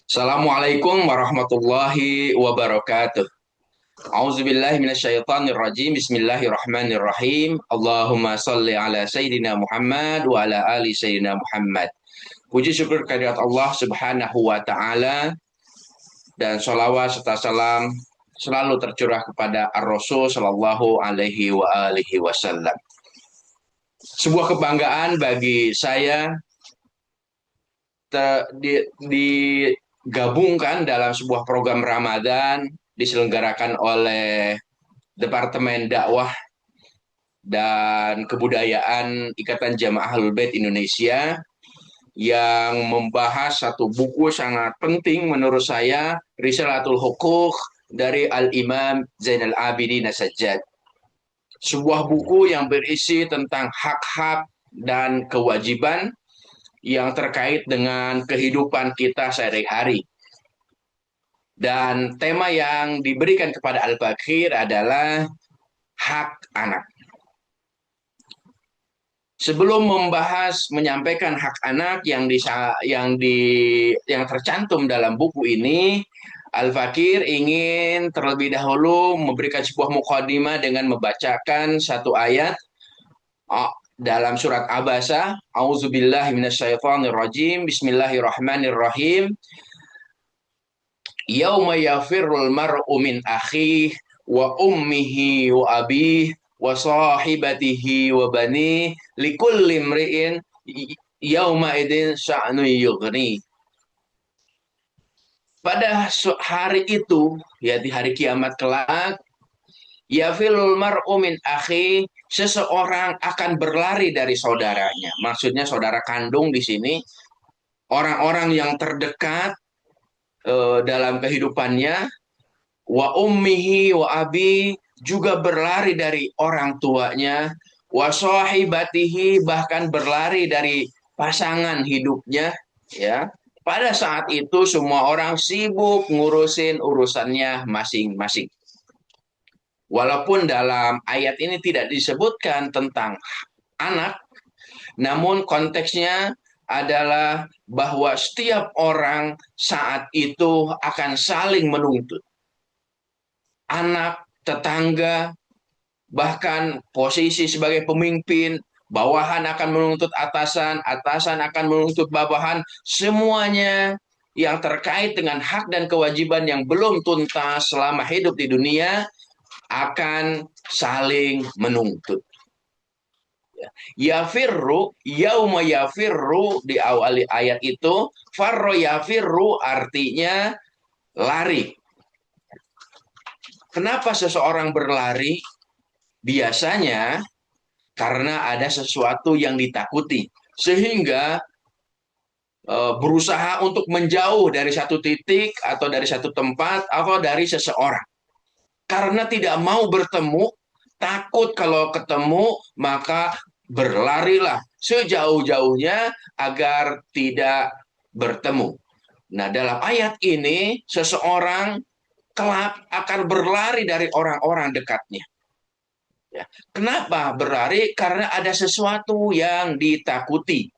Assalamualaikum warahmatullahi wabarakatuh. A'udzubillahi minasyaitonirrajim. Bismillahirrahmanirrahim. Allahumma salli ala Sayyidina Muhammad wa ala ali Sayyidina Muhammad. Puji syukur kehadirat Allah Subhanahu wa taala dan sholawat serta salam selalu tercurah kepada Ar-Rasul sallallahu alaihi wa alihi wasallam. Sebuah kebanggaan bagi saya digabungkan dalam sebuah program Ramadan diselenggarakan oleh Departemen Dakwah dan Kebudayaan Ikatan Jamaah Ahlul Bait Indonesia yang membahas satu buku sangat penting menurut saya, Risalatul Hukuk dari Al-Imam Zainal Abidin As-Sajjad. Sebuah buku yang berisi tentang hak-hak dan kewajiban yang terkait dengan kehidupan kita sehari-hari. Dan tema yang diberikan kepada Al-Baqir adalah hak anak. Sebelum menyampaikan hak anak yang tercantum dalam buku ini, Al-Fakir ingin terlebih dahulu memberikan sebuah mukadimah dengan membacakan satu ayat dalam surat Abasa. A'udzubillahi minasyaitonirrajim. Bismillahirrahmanirrahim. Yauma yafirrul mar'u min akhihi wa ummihi wa abihi wa sahibatihi wa bani likulli imri'in yauma idin sya'nu yughni. Pada hari itu, ya di hari kiamat kelak, yafirrul mar'u min akhi, seseorang akan berlari dari saudaranya. Maksudnya saudara kandung di sini, orang-orang yang terdekat dalam kehidupannya, wa ummihi wa abi, juga berlari dari orang tuanya, wa sahibatihi, bahkan berlari dari pasangan hidupnya, ya. Pada saat itu semua orang sibuk ngurusin urusannya masing-masing. Walaupun dalam ayat ini tidak disebutkan tentang anak, namun konteksnya adalah bahwa setiap orang saat itu akan saling menuntut. Anak, tetangga, bahkan posisi sebagai pemimpin, bawahan akan menuntut atasan, atasan akan menuntut bawahan, semuanya yang terkait dengan hak dan kewajiban yang belum tuntas selama hidup di dunia akan saling menuntut. Yafirru, yauma yafirru, di awal ayat itu, farro yafirru artinya lari. Kenapa seseorang berlari? Biasanya karena ada sesuatu yang ditakuti, sehingga berusaha untuk menjauh dari satu titik atau dari satu tempat atau dari seseorang. Karena tidak mau bertemu, takut kalau ketemu, maka berlarilah sejauh-jauhnya agar tidak bertemu. Nah, dalam ayat ini, seseorang kelak akan berlari dari orang-orang dekatnya. Ya. Kenapa berlari? Karena ada sesuatu yang ditakuti.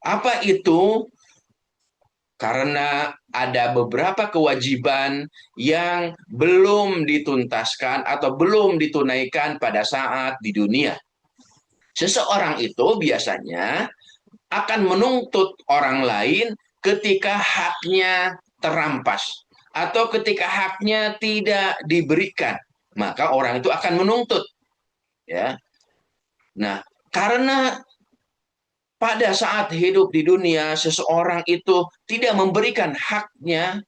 Apa itu? Karena ada beberapa kewajiban yang belum dituntaskan atau belum ditunaikan pada saat di dunia. Seseorang itu biasanya akan menuntut orang lain ketika haknya terampas atau ketika haknya tidak diberikan, maka orang itu akan menuntut, ya. Nah, karena pada saat hidup di dunia seseorang itu tidak memberikan haknya,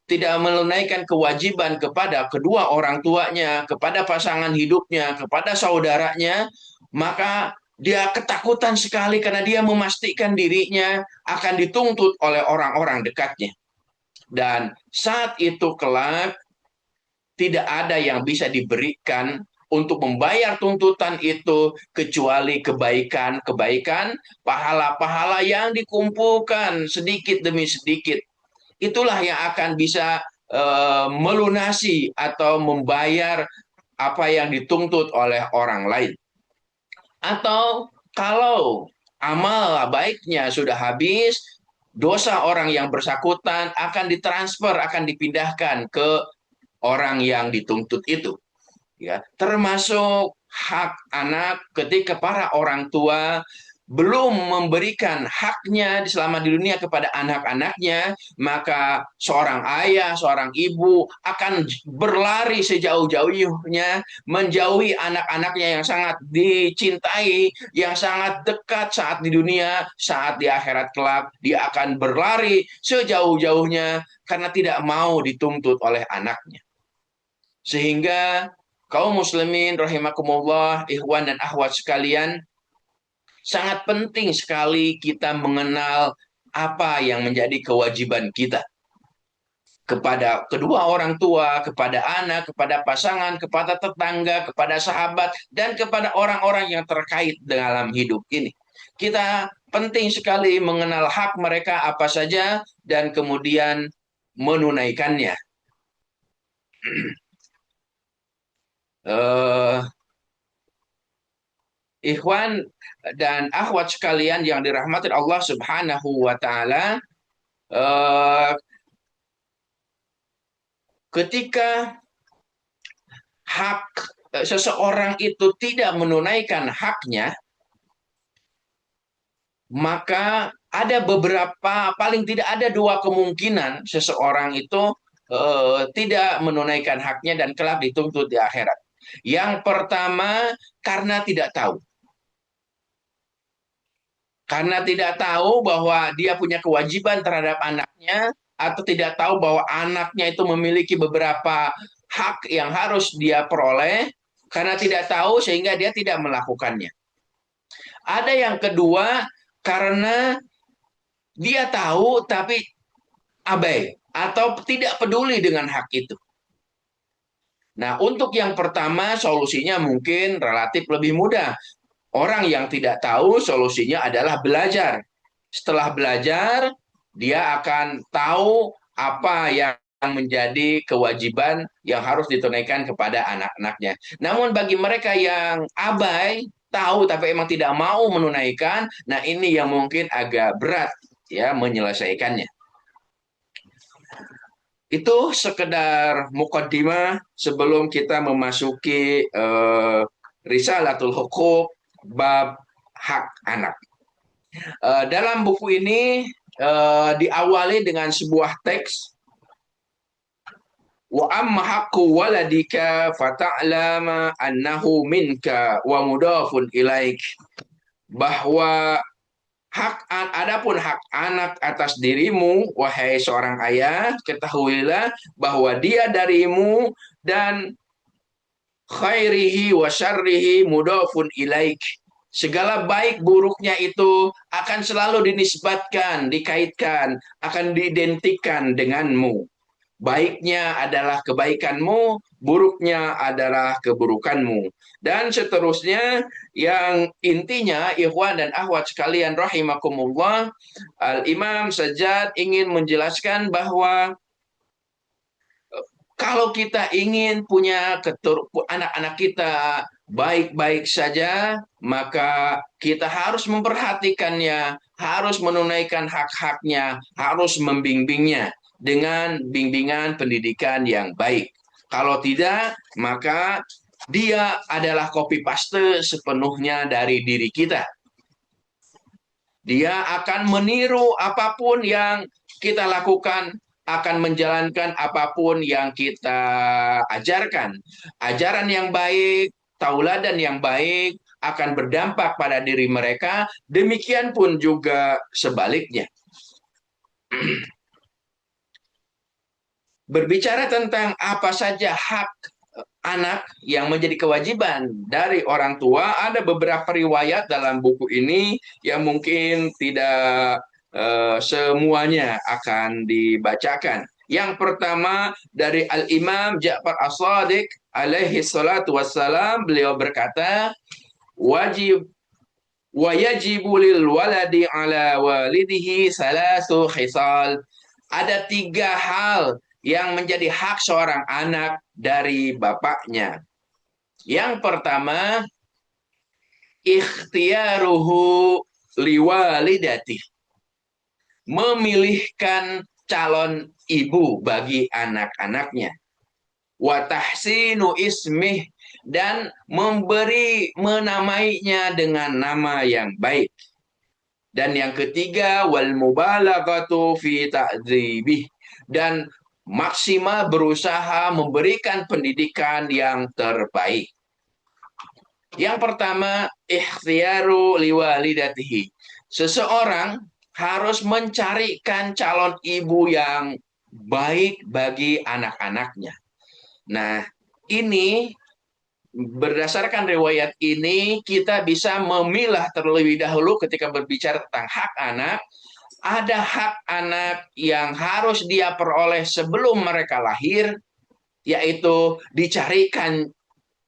tidak menunaikan kewajiban kepada kedua orang tuanya, kepada pasangan hidupnya, kepada saudaranya, maka dia ketakutan sekali karena dia memastikan dirinya akan dituntut oleh orang-orang dekatnya. Dan saat itu kelak tidak ada yang bisa diberikan untuk membayar tuntutan itu kecuali kebaikan-kebaikan, pahala-pahala yang dikumpulkan sedikit demi sedikit. Itulah yang akan bisa melunasi atau membayar apa yang dituntut oleh orang lain. Atau kalau amal baiknya sudah habis, dosa orang yang bersangkutan akan ditransfer, akan dipindahkan ke orang yang dituntut itu. Ya, termasuk hak anak ketika para orang tua belum memberikan haknya selama di dunia kepada anak-anaknya, maka seorang ayah, seorang ibu akan berlari sejauh-jauhnya menjauhi anak-anaknya yang sangat dicintai, yang sangat dekat saat di dunia, saat di akhirat kelak dia akan berlari sejauh-jauhnya karena tidak mau dituntut oleh anaknya. Sehingga kaum muslimin rahimakumullah, ikhwan dan akhwat sekalian, sangat penting sekali kita mengenal apa yang menjadi kewajiban kita kepada kedua orang tua, kepada anak, kepada pasangan, kepada tetangga, kepada sahabat, dan kepada orang-orang yang terkait dalam hidup ini. Kita penting sekali mengenal hak mereka apa saja dan kemudian menunaikannya. Eh, Ikhwan dan akhwat sekalian yang dirahmati Allah Subhanahu wa taala, eh, ketika hak seseorang itu tidak menunaikan haknya, maka ada beberapa, paling tidak ada dua kemungkinan seseorang itu tidak menunaikan haknya dan kelak dituntut di akhirat. Yang pertama, karena tidak tahu. Karena tidak tahu bahwa dia punya kewajiban terhadap anaknya, atau tidak tahu bahwa anaknya itu memiliki beberapa hak yang harus dia peroleh, karena tidak tahu sehingga dia tidak melakukannya. Ada yang kedua, karena dia tahu tapi abai atau tidak peduli dengan hak itu. Nah, untuk yang pertama solusinya mungkin relatif lebih mudah. Orang yang tidak tahu solusinya adalah belajar. Setelah belajar, dia akan tahu apa yang menjadi kewajiban yang harus ditunaikan kepada anak-anaknya. Namun bagi mereka yang abai, tahu tapi emang tidak mau menunaikan, nah ini yang mungkin agak berat ya menyelesaikannya. Itu sekedar mukaddimah sebelum kita memasuki Risalatul Hukuk bab hak anak. Dalam buku ini diawali dengan sebuah teks, wa amma haqqu waladika fata'lama annahu minka wa mudafun ilaik, bahwa adapun hak anak atas dirimu wahai seorang ayah, ketahuilah bahwa dia darimu dan khairihi wa syarrihi mudafun ilaik. Segala baik buruknya itu akan selalu dinisbatkan, dikaitkan, akan diidentikan denganmu. Baiknya adalah kebaikanmu, buruknya adalah keburukanmu. Dan seterusnya, yang intinya, ikhwan dan akhwat sekalian rahimakumullah, Al-Imam Sajjad ingin menjelaskan bahwa kalau kita ingin punya anak-anak kita baik-baik saja, maka kita harus memperhatikannya, harus menunaikan hak-haknya, harus membimbingnya dengan bimbingan pendidikan yang baik. Kalau tidak, maka dia adalah copy paste sepenuhnya dari diri kita. Dia akan meniru apapun yang kita lakukan, akan menjalankan apapun yang kita ajarkan. Ajaran yang baik, tauladan yang baik akan berdampak pada diri mereka, demikian pun juga sebaliknya. Berbicara tentang apa saja hak anak yang menjadi kewajiban dari orang tua, ada beberapa riwayat dalam buku ini yang mungkin tidak semuanya akan dibacakan. Yang pertama dari Al-Imam Ja'far As-Shadiq alaihi salatu wassalam, beliau berkata, wajib wa yajibu lil waladi ala walidihi salasu khisal. Ada tiga hal yang menjadi hak seorang anak dari bapaknya. Yang pertama, ikhtiyaruhu liwalidati. memilihkan calon ibu bagi anak-anaknya. Wa tahsinu ismih, dan menamainya dengan nama yang baik. Dan yang ketiga, wal mubalaghatu fi ta'dzibih, dan maksimal berusaha memberikan pendidikan yang terbaik. Yang pertama, ikhtiyaru liwalidatihi. Seseorang harus mencarikan calon ibu yang baik bagi anak-anaknya. Nah, ini berdasarkan riwayat ini kita bisa memilah terlebih dahulu ketika berbicara tentang hak anak. Ada hak anak yang harus dia peroleh sebelum mereka lahir, yaitu dicarikan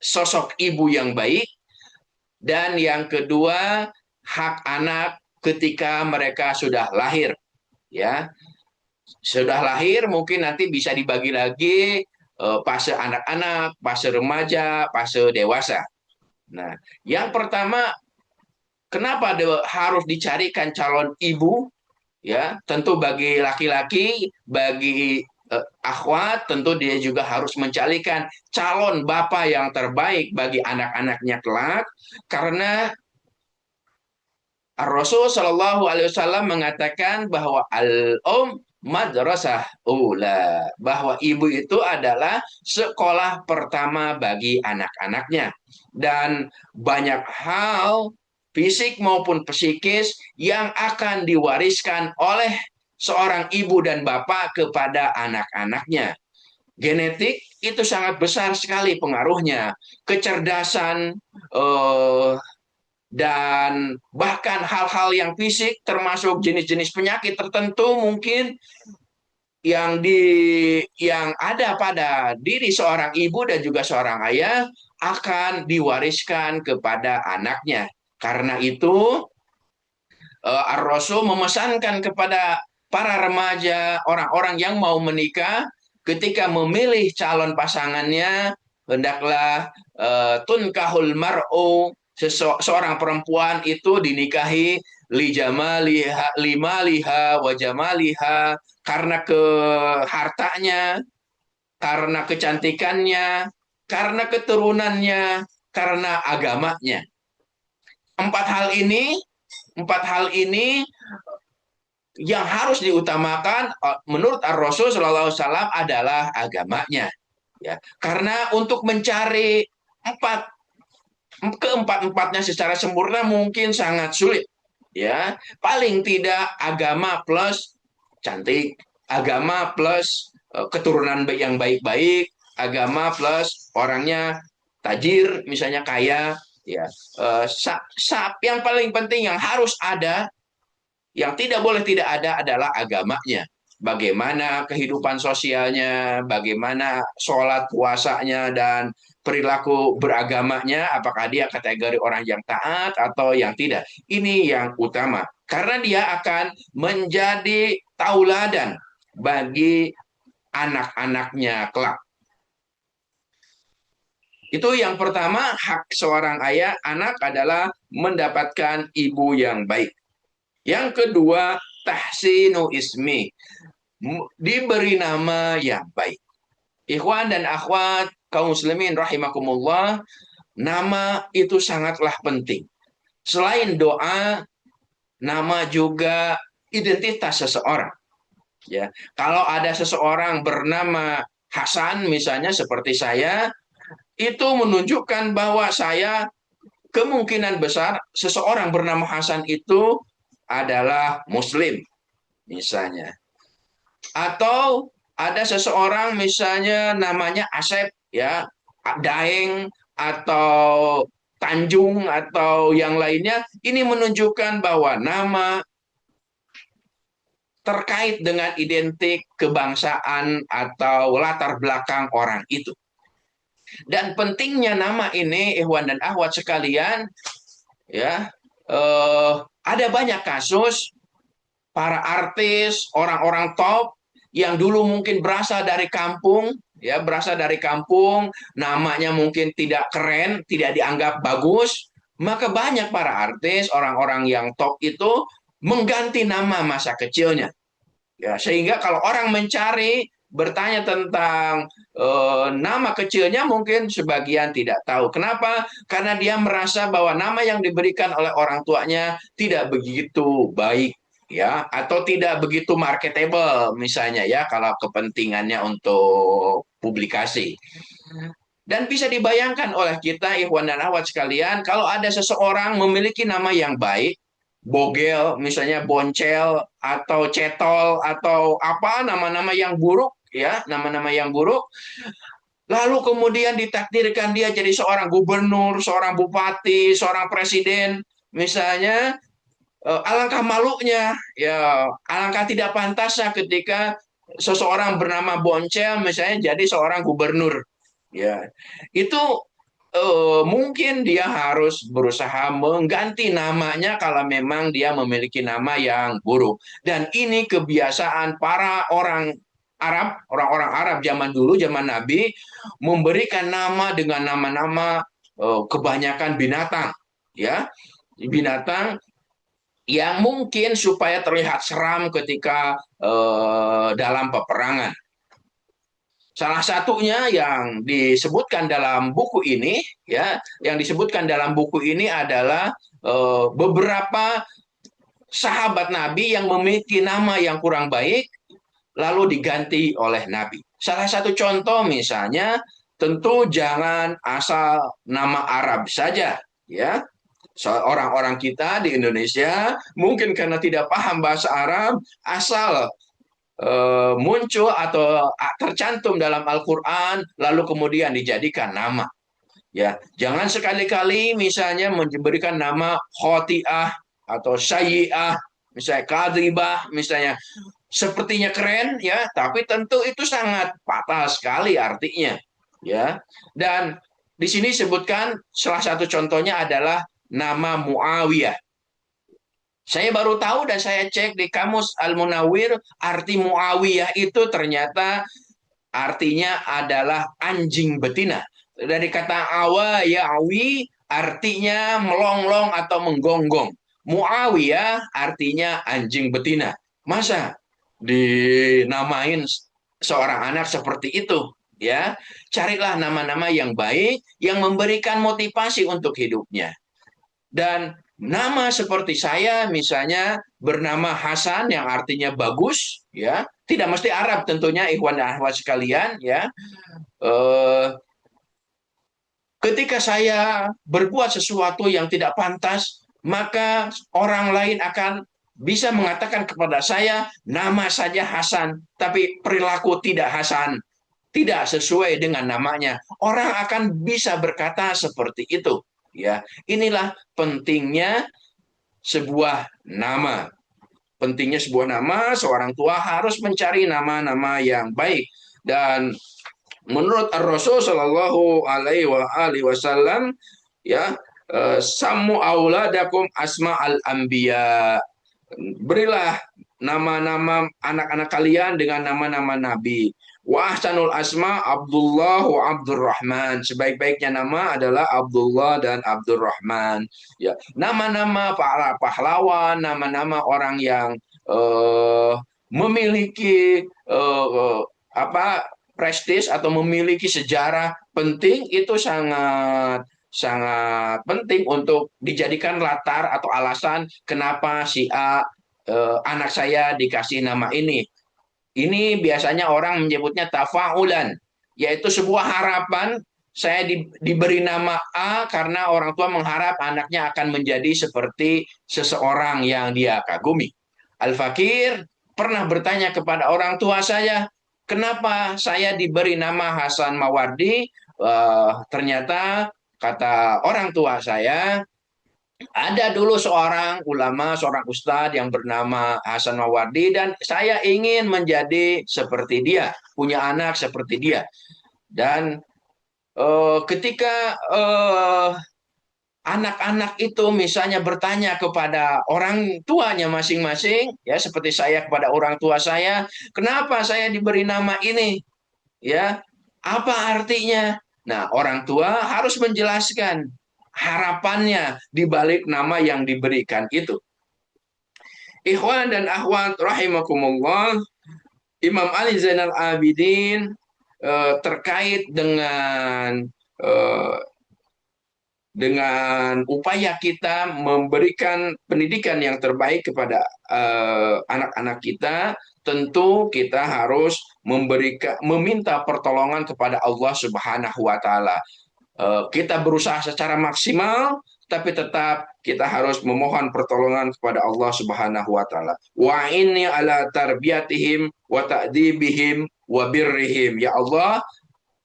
sosok ibu yang baik. Dan yang kedua, hak anak ketika mereka sudah lahir. Ya, sudah lahir mungkin nanti bisa dibagi lagi fase anak-anak, fase remaja, fase dewasa. Nah, yang pertama, kenapa harus dicarikan calon ibu? Ya, tentu bagi laki-laki, bagi akhwat, tentu dia juga harus mencarikan calon bapak yang terbaik bagi anak-anaknya kelak, karena Rasul Shallallahu Alaihi Wasallam mengatakan bahwa madrasah ula, bahwa ibu itu adalah sekolah pertama bagi anak-anaknya, dan banyak hal fisik maupun psikis yang akan diwariskan oleh seorang ibu dan bapak kepada anak-anaknya. Genetik itu sangat besar sekali pengaruhnya, kecerdasan, eh, dan bahkan hal-hal yang fisik termasuk jenis-jenis penyakit tertentu mungkin yang ada pada diri seorang ibu dan juga seorang ayah akan diwariskan kepada anaknya. Karena itu Ar-Rasul memesankan kepada para remaja, orang-orang yang mau menikah, ketika memilih calon pasangannya, hendaklah tunkahul mar'u, seorang perempuan itu dinikahi limaliha wa jamaliha, karena hartanya, karena kecantikannya, karena keturunannya, karena agamanya. Empat hal ini Empat hal ini yang harus diutamakan menurut Ar-Rasul Shallallahu Alaihi Wasallam adalah agamanya. Ya, karena untuk mencari keempat-empatnya secara sempurna mungkin sangat sulit. Ya, paling tidak agama plus cantik, agama plus keturunan yang baik-baik, agama plus orangnya tajir, misalnya kaya. Ya, yang paling penting yang harus ada, yang tidak boleh tidak ada adalah agamanya. Bagaimana kehidupan sosialnya, bagaimana sholat puasanya, dan perilaku beragamanya, apakah dia kategori orang yang taat atau yang tidak. Ini yang utama. Karena dia akan menjadi tauladan bagi anak-anaknya kelak. Itu yang pertama, hak seorang ayah, anak adalah mendapatkan ibu yang baik. Yang kedua, tahsinu ismi, diberi nama yang baik. Ikhwan dan akhwat kaum muslimin rahimakumullah, nama itu sangatlah penting. Selain doa, nama juga identitas seseorang. Ya, kalau ada seseorang bernama Hasan misalnya seperti saya, itu menunjukkan bahwa saya kemungkinan besar seseorang bernama Hasan itu adalah Muslim, misalnya. Atau ada seseorang misalnya namanya Asep, ya, Daeng atau Tanjung atau yang lainnya, ini menunjukkan bahwa nama terkait dengan identik kebangsaan atau latar belakang orang itu. Dan pentingnya nama ini, ikhwan dan akhwat sekalian, ya, ada banyak kasus para artis, orang-orang top yang dulu mungkin berasal dari kampung, ya, berasal dari kampung, namanya mungkin tidak keren, tidak dianggap bagus, maka banyak para artis, orang-orang yang top itu mengganti nama masa kecilnya. Ya, sehingga kalau orang mencari bertanya tentang nama kecilnya mungkin sebagian tidak tahu. Kenapa? Karena dia merasa bahwa nama yang diberikan oleh orang tuanya tidak begitu baik ya atau tidak begitu marketable misalnya ya kalau kepentingannya untuk publikasi. Dan bisa dibayangkan oleh kita, Ikhwan dan Akhwat sekalian, kalau ada seseorang memiliki nama yang baik, Bogel, misalnya Boncel, atau Cetol, atau apa, nama-nama yang buruk, ya, nama-nama yang buruk, lalu kemudian ditakdirkan dia jadi seorang gubernur, seorang bupati, seorang presiden, misalnya, alangkah malunya, ya, alangkah tidak pantasnya ketika seseorang bernama Boncel, misalnya jadi seorang gubernur. Ya, itu mungkin dia harus berusaha mengganti namanya kalau memang dia memiliki nama yang buruk. Dan ini kebiasaan para orang Arab, orang-orang Arab zaman dulu, zaman Nabi, memberikan nama dengan nama-nama kebanyakan binatang, ya, binatang yang mungkin supaya terlihat seram ketika dalam peperangan. Salah satunya yang disebutkan dalam buku ini, ya, yang disebutkan dalam buku ini adalah beberapa sahabat Nabi yang memiliki nama yang kurang baik, lalu diganti oleh Nabi. Salah satu contoh misalnya, tentu jangan asal nama Arab saja, ya. Orang-orang kita di Indonesia mungkin karena tidak paham bahasa Arab, asal muncul atau tercantum dalam Al-Quran, lalu kemudian dijadikan nama. Ya, jangan sekali-kali misalnya memberikan nama khotiah atau sayyi'ah, misalnya kadribah, misalnya sepertinya keren, ya, tapi tentu itu sangat fatal sekali artinya, ya. Dan di sini sebutkan salah satu contohnya adalah nama Muawiyah. Saya baru tahu dan saya cek di Kamus Al-Munawwir, arti Muawiyah itu ternyata artinya adalah anjing betina. Dari kata awa ya'wi artinya melonglong atau menggonggong. Muawiyah artinya anjing betina. Masa dinamain seorang anak seperti itu? Ya, carilah nama-nama yang baik yang memberikan motivasi untuk hidupnya. Dan nama seperti saya misalnya bernama Hasan yang artinya bagus, ya, tidak mesti Arab tentunya, ikhwan dan akhwat sekalian, ya. Eh, Ketika saya berbuat sesuatu yang tidak pantas, maka orang lain akan bisa mengatakan kepada saya, nama saja Hasan, tapi perilaku tidak Hasan, tidak sesuai dengan namanya. Orang akan bisa berkata seperti itu. Ya, inilah pentingnya sebuah nama. Pentingnya sebuah nama, seorang tua harus mencari nama-nama yang baik. Dan menurut Ar-Rasul Shallallahu Alaihi Wasallam, ya, sammu auladakum asma al anbiya, berilah nama-nama anak-anak kalian dengan nama-nama nabi. Wa ahsanul asma Abdullah wa Abdurrahman. Sebaik-baiknya nama adalah Abdullah dan Abdurrahman. Ya, nama-nama para pahlawan, nama-nama orang yang memiliki apa prestis atau memiliki sejarah penting itu sangat sangat penting untuk dijadikan latar atau alasan kenapa si A, anak saya dikasih nama ini. Ini biasanya orang menyebutnya tafaulan, yaitu sebuah harapan. Saya diberi nama A karena orang tua mengharap anaknya akan menjadi seperti seseorang yang dia kagumi. Al-Fakir pernah bertanya kepada orang tua saya, kenapa saya diberi nama Hasan Mawardi? Ternyata kata orang tua saya, ada dulu seorang ulama, seorang ustadz yang bernama Hasan Mawardi dan saya ingin menjadi seperti dia, punya anak seperti dia. Dan ketika anak-anak itu misalnya bertanya kepada orang tuanya masing-masing, ya seperti saya kepada orang tua saya, kenapa saya diberi nama ini? Ya, apa artinya? Nah, orang tua harus menjelaskan harapannya di balik nama yang diberikan itu. Ikhwan dan akhwat rahimakumullah, Imam Ali Zainal Abidin terkait eh, dengan upaya kita memberikan pendidikan yang terbaik kepada anak-anak kita, tentu kita harus meminta pertolongan kepada Allah Subhanahu wa taala. Kita berusaha secara maksimal, tapi tetap kita harus memohon pertolongan kepada Allah Subhanahu wa taala. Wa inni ala tarbiyatihim wa ta'dibihim wa birrihim. Ya Allah,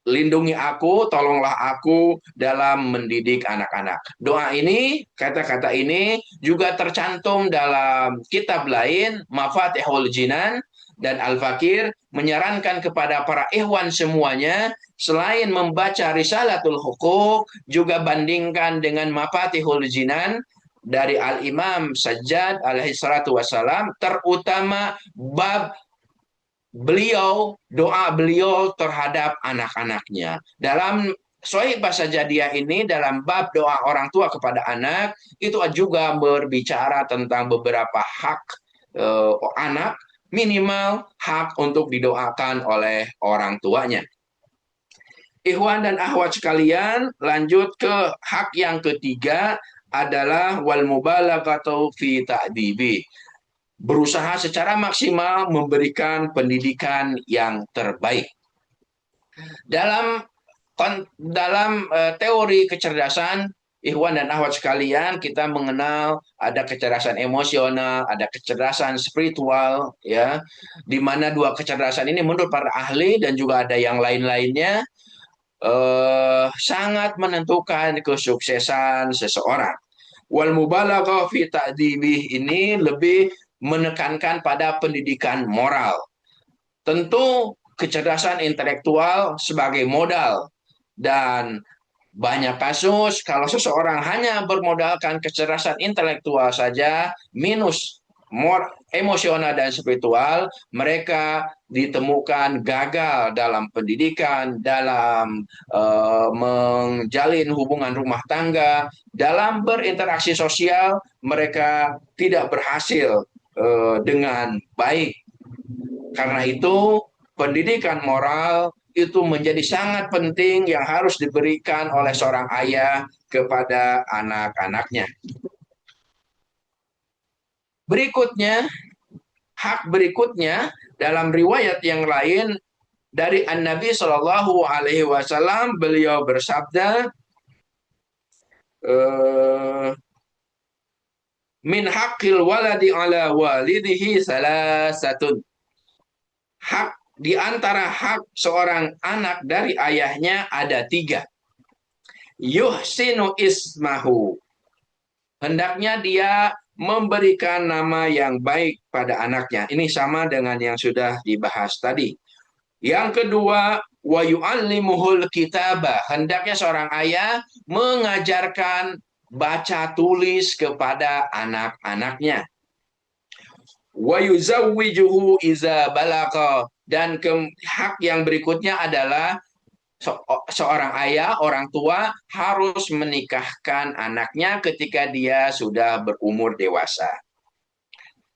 lindungi aku, tolonglah aku dalam mendidik anak-anak. Doa ini, kata-kata ini juga tercantum dalam kitab lain, Mafatihul Jinan dan Al-Fakir, menyarankan kepada para ikhwan semuanya, selain membaca Risalatul Hukuk, juga bandingkan dengan Mafatihul Jinan dari Al-Imam Sajjad alaihi salatu wassalam, terutama bab doa beliau terhadap anak-anaknya. Dalam Sahih Bahasa Jadiah ini, dalam bab doa orang tua kepada anak, itu juga berbicara tentang beberapa hak anak, minimal hak untuk didoakan oleh orang tuanya. Ikhwan dan akhwat sekalian, lanjut ke hak yang ketiga adalah wal mubalaghatu fi ta'dibi, berusaha secara maksimal memberikan pendidikan yang terbaik. Dalam teori kecerdasan, Ikhwan dan akhwat sekalian, kita mengenal ada kecerdasan emosional, ada kecerdasan spiritual, ya, di mana dua kecerdasan ini menurut para ahli dan juga ada yang lain-lainnya sangat menentukan kesuksesan seseorang. Wal mubalaghah fi ta'dibih ini lebih menekankan pada pendidikan moral. Tentu kecerdasan intelektual sebagai modal, dan banyak kasus kalau seseorang hanya bermodalkan kecerdasan intelektual saja minus emosional dan spiritual, mereka ditemukan gagal dalam pendidikan, dalam menjalin hubungan rumah tangga, dalam berinteraksi sosial, mereka tidak berhasil dengan baik. Karena itu, pendidikan moral itu menjadi sangat penting yang harus diberikan oleh seorang ayah kepada anak-anaknya. Berikutnya, hak berikutnya dalam riwayat yang lain dari An-Nabi Shallallahu Alaihi Wasallam, beliau bersabda, min hakil waladi ala walidihi salasatun. Hak di antara hak seorang anak dari ayahnya ada tiga. Yuhsinu ismahu, hendaknya dia memberikan nama yang baik pada anaknya. Ini sama dengan yang sudah dibahas tadi. Yang kedua, wa yu'allimuhul kitabah, hendaknya seorang ayah mengajarkan baca tulis kepada anak-anaknya. Wa yuzawwijuhu iza balagha, dan hak yang berikutnya adalah seorang ayah, orang tua harus menikahkan anaknya ketika dia sudah berumur dewasa.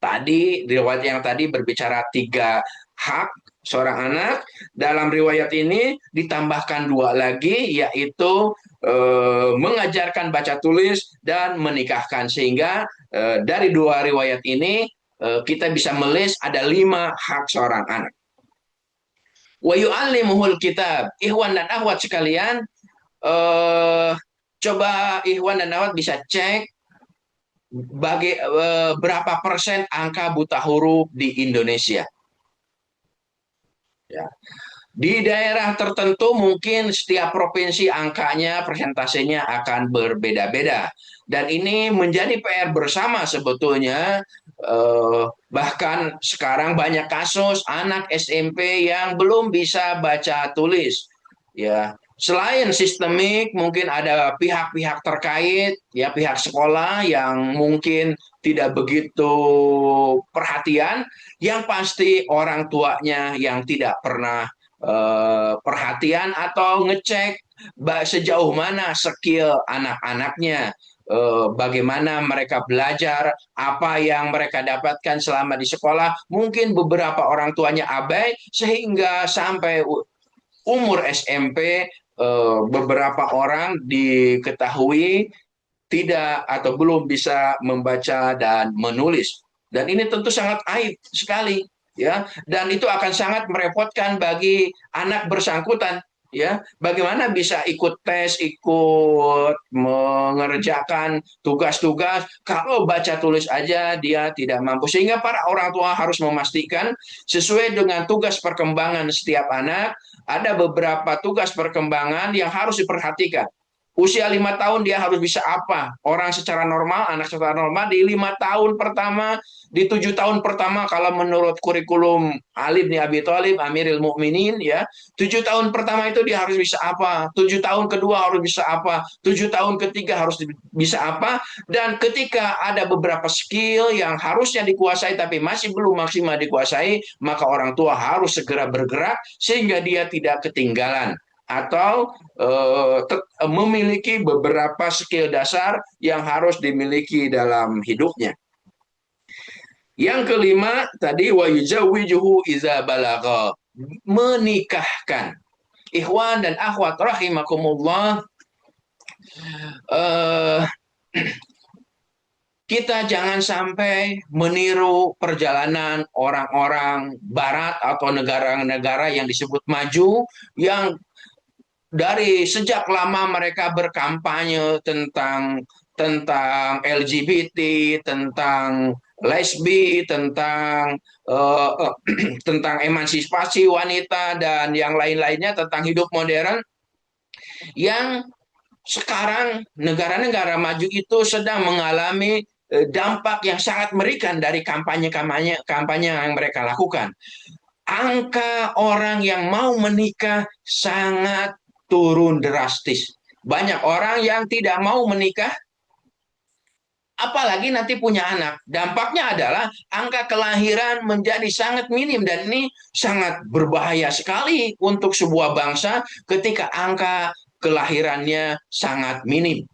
Tadi, riwayat yang tadi berbicara tiga hak seorang anak. Dalam riwayat ini ditambahkan dua lagi, yaitu mengajarkan baca tulis dan menikahkan. Sehingga dari dua riwayat ini kita bisa melis ada 5 hak seorang anak. Wa yu'allimuhul kitab. Ikhwan dan akhwat sekalian, coba Ikhwan dan akhwat bisa cek berapa persen angka buta huruf di Indonesia. Ya. Di daerah tertentu mungkin setiap provinsi angkanya, persentasenya akan berbeda-beda. Dan ini menjadi PR bersama sebetulnya. Bahkan sekarang banyak kasus anak SMP yang belum bisa baca tulis. Ya, selain sistemik, mungkin ada pihak-pihak terkait, ya pihak sekolah yang mungkin tidak begitu perhatian. Yang pasti orang tuanya yang tidak pernah perhatian atau ngecek sejauh mana skill anak-anaknya, bagaimana mereka belajar, apa yang mereka dapatkan selama di sekolah. Mungkin beberapa orang tuanya abai sehingga sampai umur SMP beberapa orang diketahui tidak atau belum bisa membaca dan menulis. Dan ini tentu sangat aib sekali, ya. Dan itu akan sangat merepotkan bagi anak bersangkutan, ya. Bagaimana bisa ikut tes, ikut mengerjakan tugas-tugas kalau baca tulis aja dia tidak mampu. Sehingga para orang tua harus memastikan sesuai dengan tugas perkembangan setiap anak, ada beberapa tugas perkembangan yang harus diperhatikan. Usia 5 tahun dia harus bisa apa? Orang secara normal, anak secara normal di 5 tahun pertama, di 7 tahun pertama kalau menurut kurikulum Ali bin Abi Thalib, Amiril Mukminin, ya, 7 tahun pertama itu dia harus bisa apa? 7 tahun kedua harus bisa apa? 7 tahun ketiga harus bisa apa? Dan ketika ada beberapa skill yang harusnya dikuasai tapi masih belum maksimal dikuasai, maka orang tua harus segera bergerak sehingga dia tidak ketinggalan atau memiliki beberapa skill dasar yang harus dimiliki dalam hidupnya. Yang kelima tadi wa yuzawwijuhu iza balagha, menikahkan. Ikhwan dan akhwat rahimakumullah, eh, kita jangan sampai meniru perjalanan orang-orang barat atau negara-negara yang disebut maju, yang dari sejak lama mereka berkampanye tentang LGBT, tentang lesbi, tentang emansipasi wanita dan yang lain-lainnya, tentang hidup modern, yang sekarang negara-negara maju itu sedang mengalami dampak yang sangat mengerikan dari kampanye yang mereka lakukan. Angka orang yang mau menikah sangat turun drastis. Banyak orang yang tidak mau menikah, apalagi nanti punya anak. Dampaknya adalah angka kelahiran menjadi sangat minim, dan ini sangat berbahaya sekali untuk sebuah bangsa ketika angka kelahirannya sangat minim.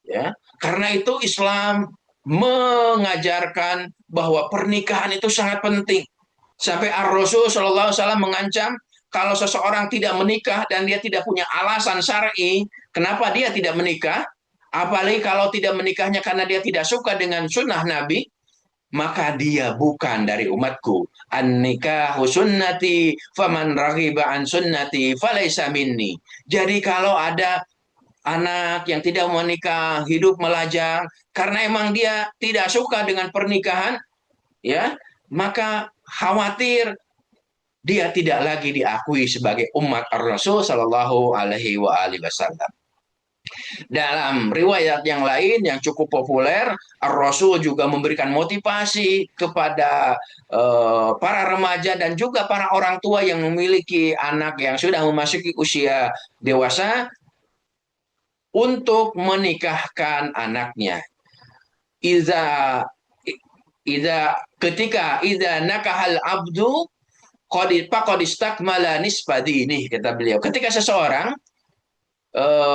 Ya, karena itu Islam mengajarkan bahwa pernikahan itu sangat penting. Sampai Ar-Rasul Shallallahu Alaihi Wasallam mengancam kalau seseorang tidak menikah dan dia tidak punya alasan syar'i, kenapa dia tidak menikah? Apalagi kalau tidak menikahnya karena dia tidak suka dengan sunnah Nabi, maka dia bukan dari umatku. An-nikahu sunnati, faman raghiba an sunnati, falaysa minni. Jadi kalau ada anak yang tidak menikah, hidup melajang, karena emang dia tidak suka dengan pernikahan, ya, maka khawatir dia tidak lagi diakui sebagai umat Ar-Rasul Shallallahu Alaihi Wasallam. Dalam riwayat yang lain yang cukup populer, Ar-Rasul juga memberikan motivasi kepada para remaja dan juga para orang tua yang memiliki anak yang sudah memasuki usia dewasa untuk menikahkan anaknya. Iza ketika nakahal abdu qad istakmala nisbadini, kata beliau. Ketika seseorang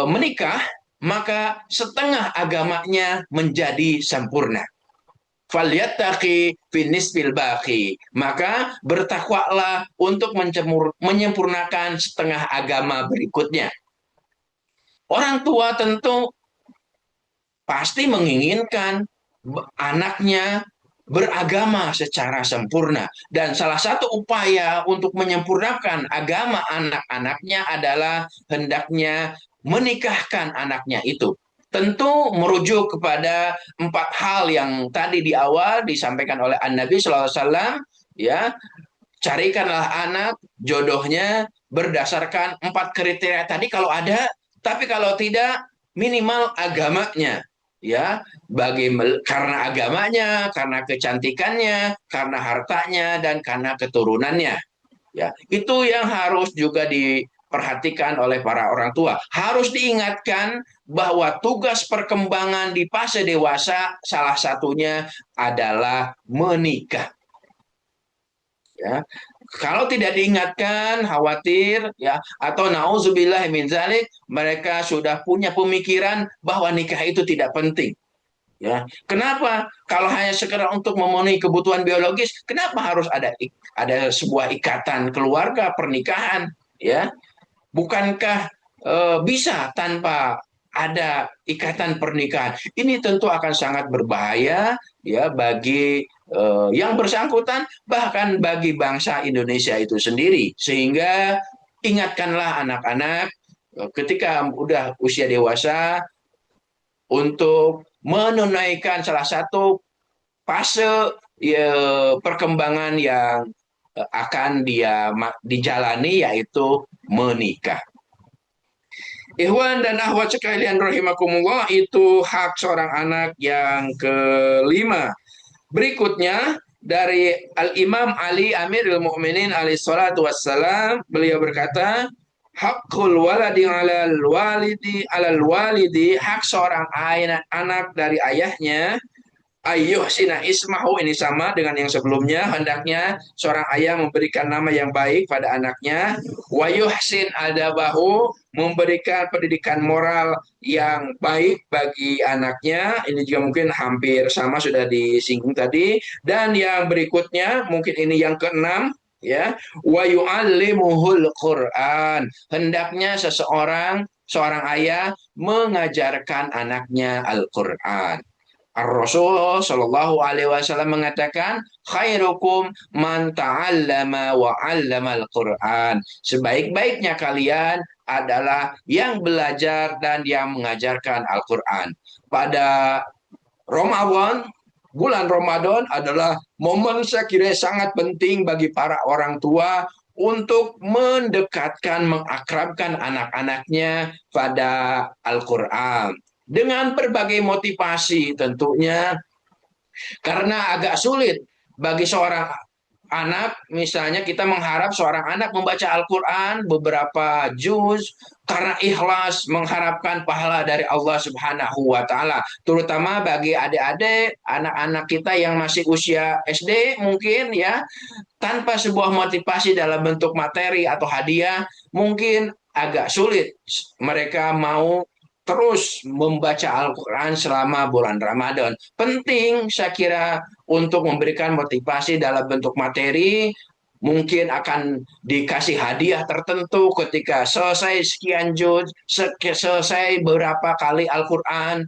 menikah, maka setengah agamanya menjadi sempurna. Falyattaqi finisbil baqi, maka bertakwalah untuk menyempurnakan setengah agama berikutnya. Orang tua tentu pasti menginginkan anaknya beragama secara sempurna. Dan salah satu upaya untuk menyempurnakan agama anak-anaknya adalah hendaknya menikahkan anaknya itu. Tentu merujuk kepada 4 hal yang tadi di awal disampaikan oleh An-Nabi SAW, ya. Carikanlah anak jodohnya berdasarkan 4 kriteria tadi kalau ada, tapi kalau tidak minimal agamanya, ya, karena agamanya, karena kecantikannya, karena hartanya, dan karena keturunannya, ya. Itu yang harus juga diperhatikan oleh para orang tua. Harus diingatkan bahwa tugas perkembangan di fase dewasa salah satunya adalah menikah. Ya. Kalau tidak diingatkan, khawatir ya, atau nauzubillah min zalik, mereka sudah punya pemikiran bahwa nikah itu tidak penting. Ya, kenapa? Kalau hanya sekedar untuk memenuhi kebutuhan biologis, kenapa harus ada sebuah ikatan keluarga, pernikahan? Ya, bukankah bisa tanpa ada ikatan pernikahan? Ini tentu akan sangat berbahaya ya bagi yang bersangkutan, bahkan bagi bangsa Indonesia itu sendiri. Sehingga ingatkanlah anak-anak ketika udah usia dewasa untuk menunaikan salah satu fase ya, perkembangan yang akan dia dijalani, yaitu menikah. Ikhwan dan akhwat sekalian rahimakumullah, itu hak seorang anak yang kelima. Berikutnya dari Al-Imam Ali Amirul Mukminin alaihi salatu wassalam, beliau berkata, hakul waladi alal walidi, hak seorang anak dari ayahnya, ayuh sina ismahu, ini sama dengan yang sebelumnya, hendaknya seorang ayah memberikan nama yang baik pada anaknya, wayuh sin adabahu, memberikan pendidikan moral yang baik bagi anaknya. Ini juga mungkin hampir sama, sudah disinggung tadi. Dan yang berikutnya mungkin ini yang keenam, ya, wa yu'allimuhul Quran, hendaknya seorang ayah mengajarkan anaknya Al-Quran. Rasul Shallallahu Alaihi Wasallam mengatakan, khairukum man ta'allama wa 'allama al-Quran. Sebaik-baiknya kalian adalah yang belajar dan yang mengajarkan Al-Quran. Pada Ramadan, bulan Ramadan adalah momen saya kira sangat penting bagi para orang tua untuk mendekatkan, mengakrabkan anak-anaknya pada Al-Quran dengan berbagai motivasi tentunya, karena agak sulit bagi seorang anak, misalnya kita mengharap seorang anak membaca Al-Quran beberapa juz karena ikhlas mengharapkan pahala dari Allah Subhanahu wa Ta'ala, terutama bagi adik-adik, anak-anak kita yang masih usia SD mungkin ya, tanpa sebuah motivasi dalam bentuk materi atau hadiah, mungkin agak sulit mereka mau terus membaca Al-Quran selama bulan Ramadan. Penting saya kira untuk memberikan motivasi dalam bentuk materi, mungkin akan dikasih hadiah tertentu ketika selesai sekian juz, selesai beberapa kali Al-Quran,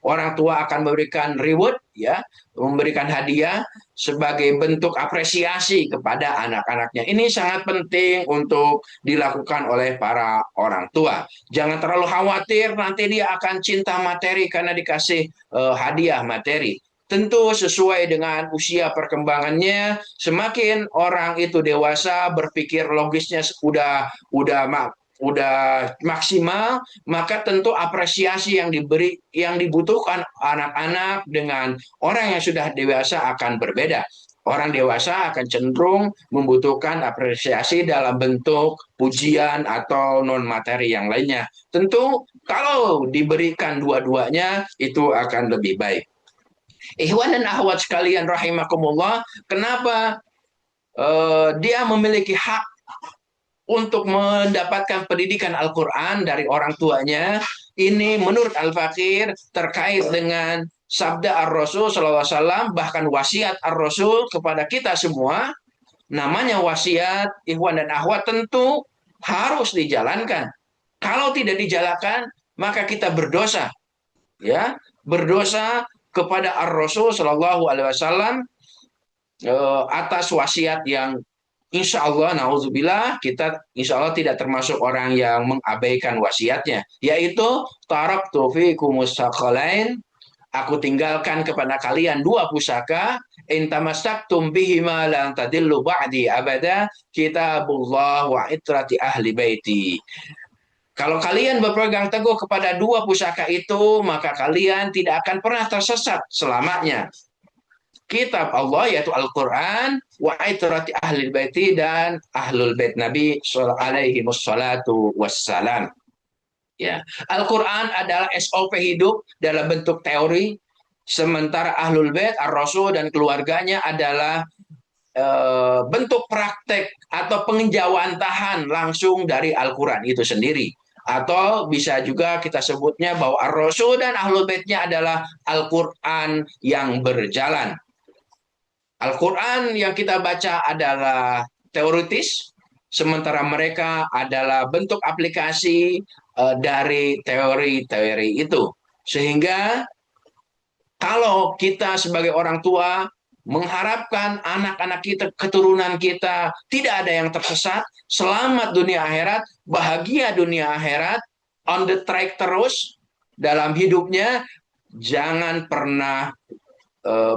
orang tua akan memberikan reward, ya, memberikan hadiah sebagai bentuk apresiasi kepada anak-anaknya. Ini sangat penting untuk dilakukan oleh para orang tua. Jangan terlalu khawatir nanti dia akan cinta materi karena dikasih hadiah materi. Tentu sesuai dengan usia perkembangannya, semakin orang itu dewasa, berpikir logisnya udah maksimal, maka tentu apresiasi yang dibutuhkan anak-anak dengan orang yang sudah dewasa akan berbeda. Orang dewasa akan cenderung membutuhkan apresiasi dalam bentuk pujian atau non materi yang lainnya. Tentu kalau diberikan dua-duanya itu akan lebih baik. Ikhwan dan akhwat sekalian rahimakumullah, kenapa dia memiliki hak untuk mendapatkan pendidikan Al-Quran dari orang tuanya? Ini menurut Al-Fakir terkait dengan sabda Ar-Rasul SAW, bahkan wasiat Ar-Rasul kepada kita semua. Namanya wasiat, ikhwan dan akhwat, tentu harus dijalankan. Kalau tidak dijalankan, maka kita berdosa, ya, berdosa kepada Ar-Rasul Shallallahu Alaihi Wasallam atas wasiat yang insya Allah, nauzubillah, kita insya Allah tidak termasuk orang yang mengabaikan wasiatnya, yaitu taraktu fikumus sakalain, aku tinggalkan kepada kalian dua pusaka, in tamassaktum bihima lan tadillu ba'di abada, kitabullah wa itrati ahli baiti. Kalau kalian berpegang teguh kepada dua pusaka itu, maka kalian tidak akan pernah tersesat selamanya. Kitab Allah yaitu Al-Quran, wa itrati ahli baiti, dan ahlul bait Nabi alaihi wassalatu wassalam. Ya, Al-Quran adalah SOP hidup dalam bentuk teori, sementara ahlul bait, ar-rasul dan keluarganya adalah bentuk praktek atau penginjawantahan langsung dari Al-Quran itu sendiri. Atau bisa juga kita sebutnya bahwa Ar-Rasul dan Ahlul Baitnya adalah Al-Quran yang berjalan. Al-Quran yang kita baca adalah teoritis, sementara mereka adalah bentuk aplikasi dari teori-teori itu. Sehingga kalau kita sebagai orang tua mengharapkan anak-anak kita, keturunan kita tidak ada yang tersesat, selamat dunia akhirat, bahagia dunia akhirat, on the track terus dalam hidupnya, jangan pernah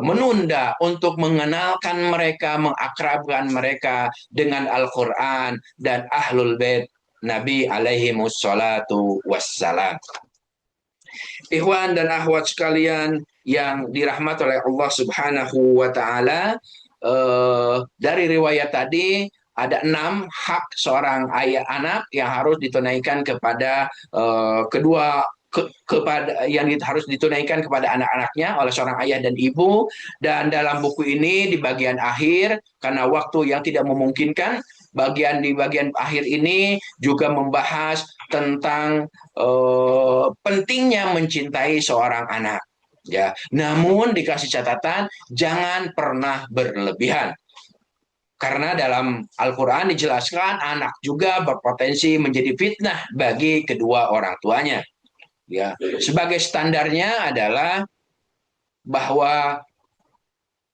menunda untuk mengenalkan mereka, mengakrabkan mereka dengan Al-Quran dan Ahlul Bait Nabi alaihi wassalatu wassalam. Ikhwan dan akhwat sekalian yang dirahmati oleh Allah Subhanahu wa taala, dari riwayat tadi ada 6 hak seorang ayah anak yang harus ditunaikan kepada kedua kepada yang harus ditunaikan kepada anak-anaknya oleh seorang ayah dan ibu. Dan dalam buku ini di bagian akhir, karena waktu yang tidak memungkinkan, di bagian akhir ini juga membahas tentang pentingnya mencintai seorang anak. Ya, namun dikasih catatan jangan pernah berlebihan. Karena dalam Al-Quran dijelaskan anak juga berpotensi menjadi fitnah bagi kedua orang tuanya. Ya, sebagai standarnya adalah bahwa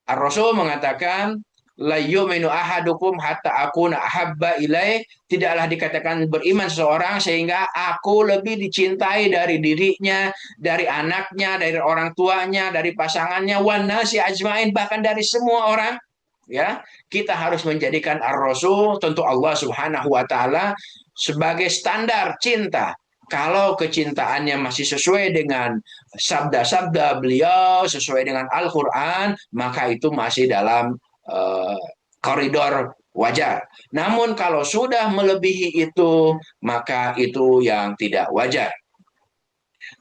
Ar-Rasul mengatakan la yu'minu ahadukum hatta akuna ahabba ilaih, tidaklah dikatakan beriman seseorang sehingga aku lebih dicintai dari dirinya, dari anaknya, dari orang tuanya, dari pasangannya, wan nasi ajmain, bahkan dari semua orang. Ya, kita harus menjadikan Ar-Rasul, tentu Allah Subhanahu wa taala, sebagai standar cinta. Kalau kecintaannya masih sesuai dengan sabda-sabda beliau, sesuai dengan Al-Quran, maka itu masih dalam koridor wajar. Namun kalau sudah melebihi itu, maka itu yang tidak wajar.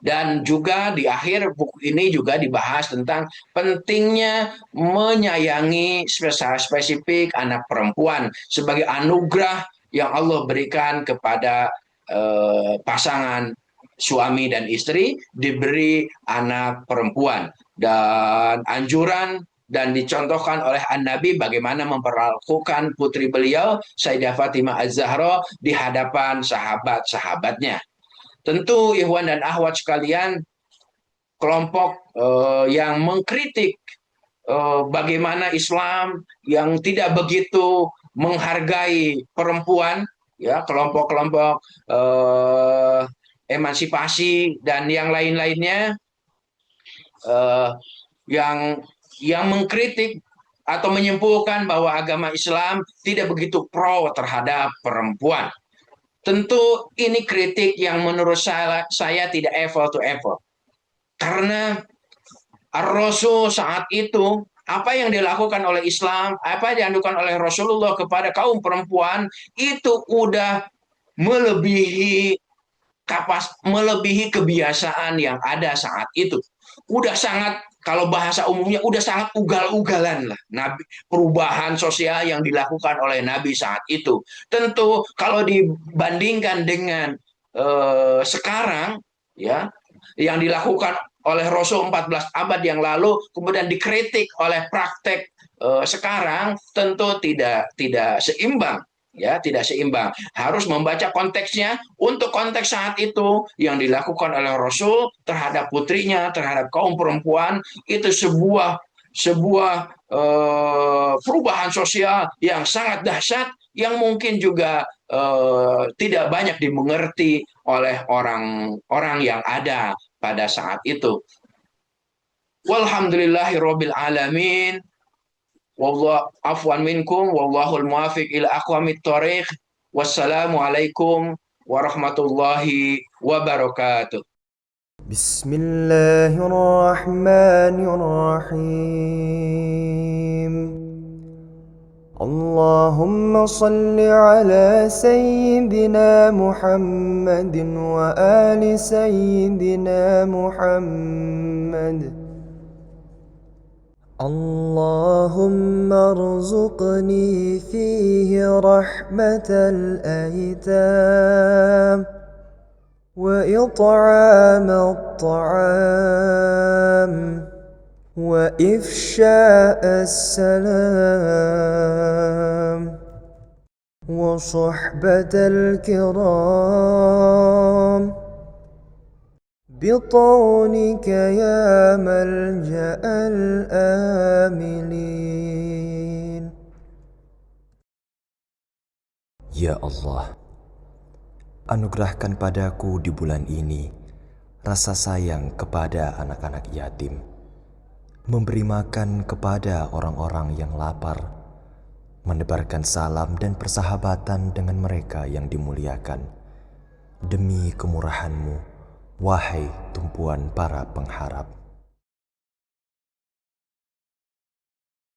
Dan juga di akhir buku ini juga dibahas tentang pentingnya menyayangi spesifik anak perempuan sebagai anugerah yang Allah berikan kepada pasangan suami dan istri, diberi anak perempuan. Dan anjuran dan dicontohkan oleh An-Nabi bagaimana memperlakukan putri beliau Sayyidah Fatimah Az-Zahra di hadapan sahabat-sahabatnya. Tentu ikhwan dan akhwat sekalian, kelompok yang mengkritik bagaimana Islam yang tidak begitu menghargai perempuan, ya, kelompok-kelompok emansipasi dan yang lain-lainnya, yang mengkritik atau menyimpulkan bahwa agama Islam tidak begitu pro terhadap perempuan. Tentu ini kritik yang menurut saya tidak apple to apple. Karena Ar-Rasul saat itu, apa yang dilakukan oleh Islam, apa yang dilakukan oleh Rasulullah kepada kaum perempuan, itu udah melebihi melebihi kebiasaan yang ada saat itu. Udah sangat, kalau bahasa umumnya udah sangat ugal-ugalan lah Nabi, perubahan sosial yang dilakukan oleh Nabi saat itu. Tentu kalau dibandingkan dengan sekarang, ya, yang dilakukan oleh Rasul 14 abad yang lalu kemudian dikritik oleh praktek sekarang, tentu tidak seimbang. Ya, tidak seimbang. Harus membaca konteksnya. Untuk konteks saat itu yang dilakukan oleh Rasul terhadap putrinya, terhadap kaum perempuan, itu sebuah perubahan sosial yang sangat dahsyat, yang mungkin juga tidak banyak dimengerti oleh orang-orang yang ada pada saat itu. Walhamdulillahirabbil alamin. Wallahu afwan minkum wallahul muwafiq ila aqwamit thoriq. Wassalamualaikum warahmatullahi wabarakatuh. Bismillahirrahmanirrahim. Allahumma salli ala sayyidina Muhammadin wa ali sayyidina Muhammad. اللهم ارزقني فيه رحمة الأيتام وإطعام الطعام وإفشاء السلام وصحبة الكرام بطونك يا ملجأ الآملين. Ya Allah, anugerahkan padaku di bulan ini rasa sayang kepada anak-anak yatim, memberi makan kepada orang-orang yang lapar, menebarkan salam dan persahabatan dengan mereka yang dimuliakan. Demi kemurahan-Mu, wahai tumpuan para pengharap.